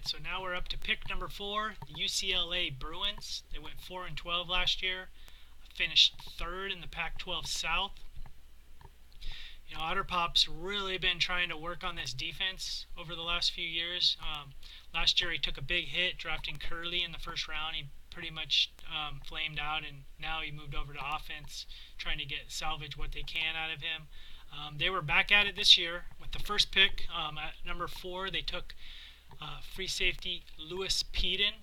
right, so now we're up to pick number 4, the UCLA Bruins. They went 4-12 last year, finished third in the Pac-12 South. You know, Otterpop's really been trying to work on this defense over the last few years. Last year he took a big hit drafting Curley in the first round. He pretty much flamed out, and now he moved over to offense, trying to get salvage what they can out of him. They were back at it this year with the first pick at number 4. They took free safety Lewis Peden.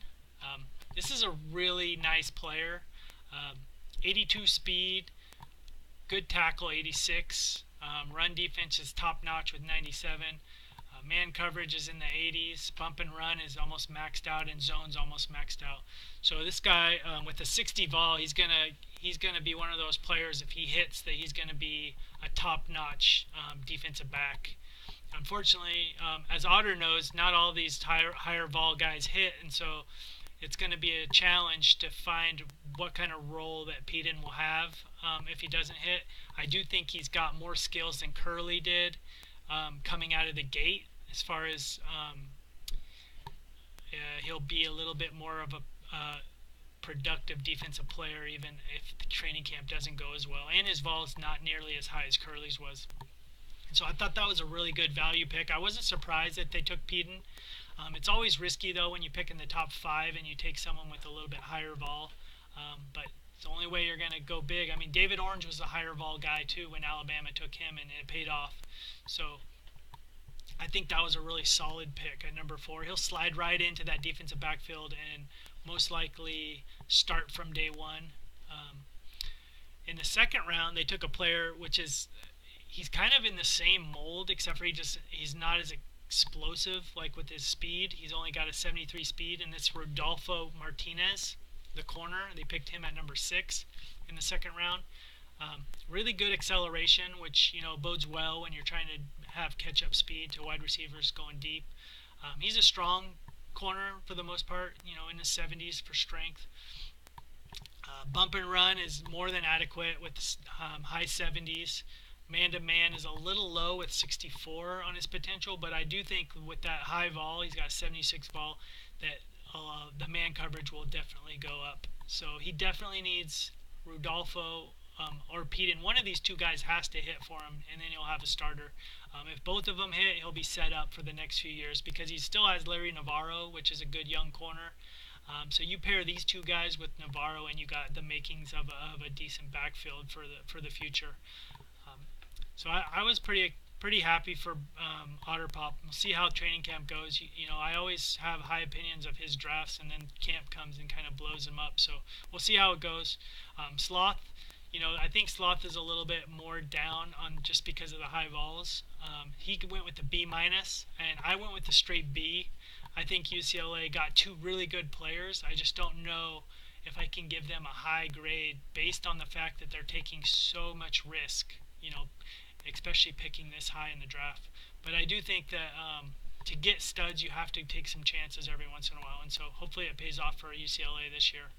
This is a really nice player. 82 speed, good tackle 86. Run defense is top notch with 97. Man coverage is in the 80s. Bump and run is almost maxed out, and zone's almost maxed out. So this guy with a 60 vol, he's gonna be one of those players. If he hits, that he's gonna be a top notch defensive back. Unfortunately, as Otter knows, not all these higher vol guys hit, and so it's going to be a challenge to find what kind of role that Peden will have if he doesn't hit. I do think he's got more skills than Curley did coming out of the gate, as far as he'll be a little bit more of a productive defensive player, even if the training camp doesn't go as well. And his vol is not nearly as high as Curley's was. So I thought that was a really good value pick. I wasn't surprised that they took Peden. It's always risky, though, when you pick in the top 5 and you take someone with a little bit higher vol. But it's the only way you're going to go big. I mean, David Orange was a higher vol guy, too, when Alabama took him, and it paid off. So I think that was a really solid pick at number 4. He'll slide right into that defensive backfield and most likely start from day one. In the second round, they took a player which is... He's kind of in the same mold, except for he's not as explosive, like with his speed. He's only got a 73 speed, and it's Rodolfo Martinez, the corner. They picked him at number 6 in the second round. Really good acceleration, which bodes well when you're trying to have catch-up speed to wide receivers going deep. He's a strong corner for the most part, in the 70s for strength. Bump and run is more than adequate with high 70s. Man-to-man is a little low with 64 on his potential, but I do think with that high vol, he's got 76 vol, that the man coverage will definitely go up. So he definitely needs Rodolfo or Peden. One of these two guys has to hit for him, and then he'll have a starter. If both of them hit, he'll be set up for the next few years, because he still has Larry Navarro, which is a good young corner. So you pair these two guys with Navarro, and you got the makings of a decent backfield for the future. So I was pretty happy for Otterpop. We'll see how training camp goes. I always have high opinions of his drafts, and then camp comes and kind of blows him up. So we'll see how it goes. Sloth, I think Sloth is a little bit more down on just because of the high vols. He went with the B-, and I went with the straight B. I think UCLA got 2 really good players. I just don't know if I can give them a high grade based on the fact that they're taking so much risk, especially picking this high in the draft. But I do think that to get studs, you have to take some chances every once in a while, and so hopefully it pays off for UCLA this year.